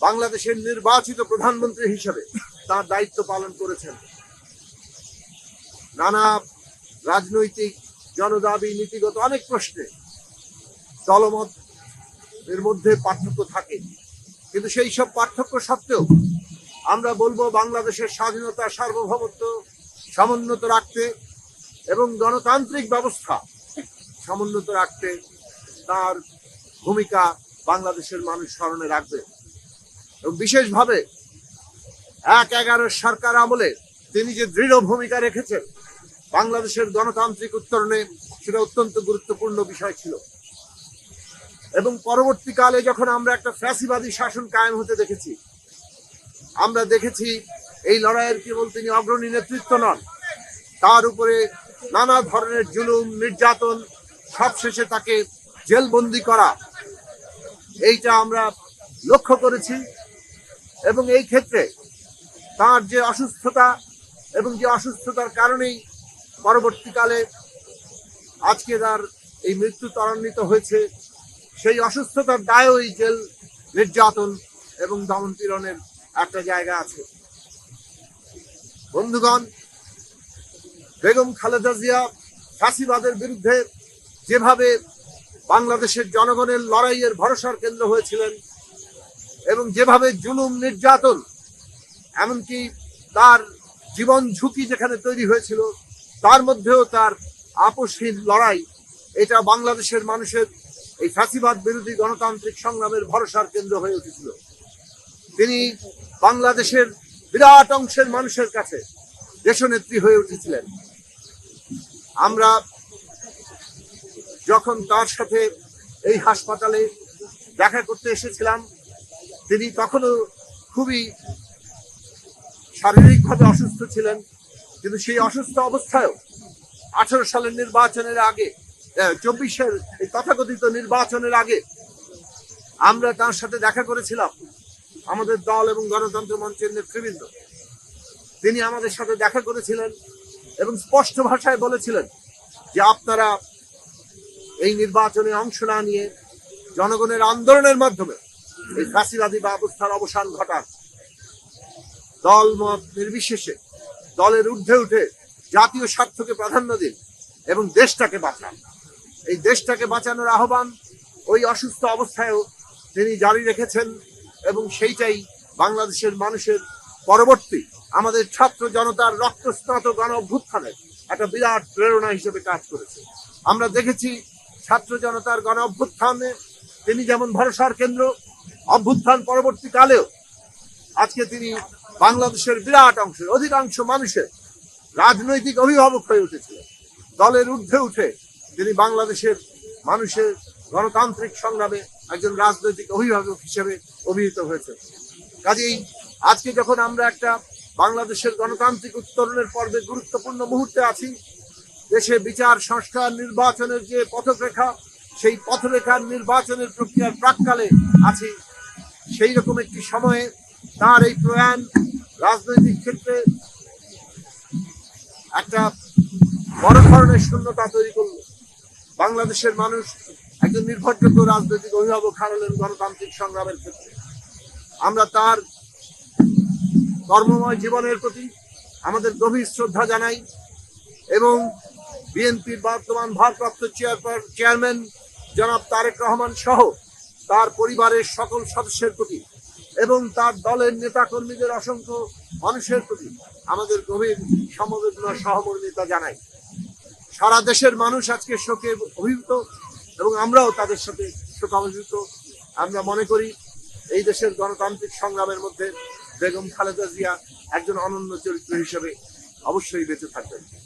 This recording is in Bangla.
বাংলাদেশের নির্বাচিত প্রধানমন্ত্রী হিসেবে তার দায়িত্ব পালন করেছেন। নানা রাজনৈতিক জনদাবি নীতিগত অনেক প্রশ্নে দলমত এর মধ্যে পার্থক্য থাকে, কিন্তু সেই সব পার্থক্য সত্ত্বেও আমরা বলবো বাংলাদেশের স্বাধীনতা সার্বভৌমত্ব সমুন্নত রাখতে এবং গণতান্ত্রিক ব্যবস্থা সমুন্নত রাখতে তার ভূমিকা বাংলাদেশের মানুষ স্মরণে রাখবে। এবং বিশেষভাবে ১/১১ সরকার আমলে তিনি যে দৃঢ় ভূমিকা রেখেছেন বাংলাদেশের গণতান্ত্রিক উত্তরণে, সেটা অত্যন্ত গুরুত্বপূর্ণ বিষয় ছিল। এবং পরবর্তীকালে যখন আমরা একটা ফ্যাসিবাদী শাসন কায়েম হতে দেখেছি, আমরা দেখেছি এই লড়াইয়ের কেবল তিনি অগ্রণী নেতৃত্ব নন, তার উপরে নানা ধরনের জুলুম নির্যাতন, সবশেষে তাকে জেলবন্দি করা, এইটা আমরা লক্ষ্য করেছি। এবং এই ক্ষেত্রে তার যে অসুস্থতা এবং যে অসুস্থতার কারণেই পরবর্তীকালে আজকে তার এই মৃত্যু ত্বরান্বিত হয়েছে, সেই অসুস্থতার দায়ও এই জেল নির্যাতন এবং দমন পীড়নের একটা জায়গা আছে। বন্ধুগণ, বেগম খালেদা জিয়া ফ্যাসিবাদের বিরুদ্ধে যেভাবে বাংলাদেশের জনগণের লড়াইয়ের ভরসার কেন্দ্র হয়েছিলেন এবং যেভাবে জুলুম নির্যাতন, এমনকি তার জীবন ঝুঁকি যেখানে তৈরি হয়েছিল, তার মধ্যেও তার আপোষহীন লড়াই, এটা বাংলাদেশের মানুষের এই ফ্যাসিবাদ বিরোধী গণতান্ত্রিক সংগ্রামের ভরসার কেন্দ্র হয়ে উঠেছিল। তিনি বাংলাদেশের বিরাট অংশের মানুষের কাছে দেশনেত্রী হয়ে উঠেছিলেন। আমরা যখন তার সাথে এই হাসপাতালে দেখা করতে এসেছিলাম, তিনি তখনও খুবই শারীরিকভাবে অসুস্থ ছিলেন, কিন্তু সেই অসুস্থ অবস্থায়ও 18 সালের নির্বাচনের আগে, 24-এর এই তথাকথিত নির্বাচনের আগে আমরা তার সাথে দেখা করেছিলাম, আমাদের দল এবং গণতন্ত্র মঞ্চের নেতৃবৃন্দ। তিনি আমাদের সাথে দেখা করেছিলেন এবং স্পষ্ট ভাষায় বলেছিলেন যে আপনারা এই নির্বাচনে অংশ না নিয়ে জনগণের আন্দোলনের মাধ্যমে এই ফ্যাসিবাদী ব্যবস্থার অবসান ঘটান। দল মত নির্বিশেষে দলের ঊর্ধ্বে উঠে জাতীয় স্বার্থকে প্রাধান্য দিন এবং দেশটাকে বাঁচান। এই দেশটাকে বাঁচানোর আহ্বান ওই অসুস্থ অবস্থায়ও তিনি জারি রেখেছেন এবং সেইটাই বাংলাদেশের মানুষের পরবর্তী আমাদের ছাত্র জনতার রক্তস্নাত গণ অভ্যুত্থানের একটা বিরাট প্রেরণা হিসেবে কাজ করেছে। আমরা দেখেছি ছাত্র জনতার গণ অভ্যুত্থানে তিনি যেমন ভরসার কেন্দ্র, অভ্যুত্থান পরবর্তীকালেও আজকে তিনি বাংলাদেশের বিরাট অংশের অধিকাংশ মানুষের রাজনৈতিক অভিভাবক হয়ে উঠেছিলেন। দলের ঊর্ধ্বে উঠে তিনি বাংলাদেশের মানুষের গণতান্ত্রিক সংগ্রামে একজন রাজনৈতিক অভিভাবক হিসেবে অভিহিত হয়েছেন। কাজেই আজকে যখন আমরা একটা বাংলাদেশের গণতান্ত্রিক উত্তরণের পর্বে গুরুত্বপূর্ণ মুহূর্তে আছি, দেশে বিচার সংস্কার নির্বাচনের যে পথরেখা, সেই পথরেখার নির্বাচনের প্রক্রিয়ার প্রাক্কালে আছি, সেই রকম একটি সময়ে তার এই প্রয়াণ রাজনৈতিক ক্ষেত্রে একটা বড় ধরনের শূন্যতা তৈরি করল। বাংলাদেশের মানুষ একজন নির্ভরযোগ্য রাজনৈতিক অভিভাবক হারালেন গণতান্ত্রিক সংগ্রামের ক্ষেত্রে। আমরা তার কর্মময় জীবনের প্রতি আমাদের গভীর শ্রদ্ধা জানাই এবং বিএনপির বর্তমান ভারপ্রাপ্ত চেয়ারম্যান জনাব তারেক রহমান সহ তার পরিবারের সকল সদস্যের প্রতি এবং তার দলের নেতাকর্মীদের অসংখ্য মানুষের প্রতি আমাদের গভীর সমবেদনা সহমর্মিতা জানাই। সারা দেশের মানুষ আজকে শোকে অভিভূত এবং আমরাও তাদের সাথে শোকাভিভূত। আমরা মনে করি এই দেশের গণতান্ত্রিক সংগ্রামের মধ্যে বেগম খালেদা জিয়া একজন অনন্য চরিত্র হিসেবে অবশ্যই বেঁচে থাকবেন।